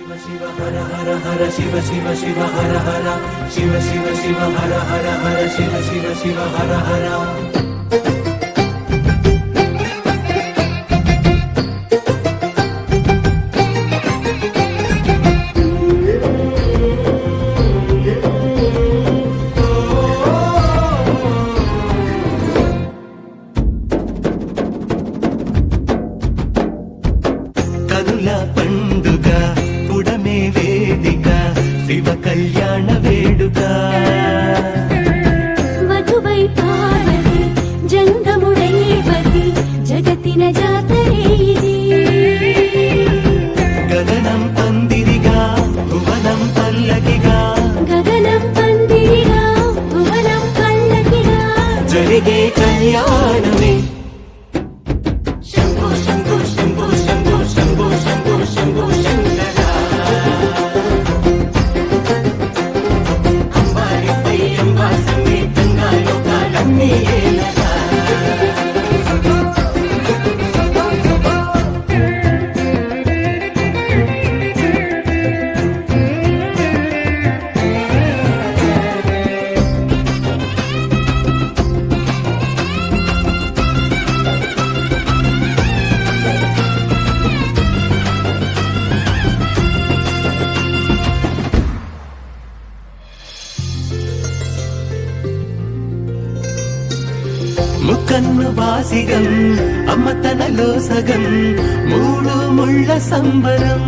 शिव हर हर हर शिव शिव शिव हर हर शिव शिव शिव हर हर हर शिव शिव शिव हर हर పండుగ పుడమే వేదిక శివ కళ్యాణ వేడుక మధువై పార్వతి జంగముడైవతి జగతిన జాతరే ఇది గగనం పందిరిగా భువనం పల్లకిగా గగనం పందిరిగా భువనం పల్లకిగా జరిగే కళ్యాణమే ముక్కన్ను బాసిగం అమ్మ తనలో సగం మూడు ముళ్ళ సంబరం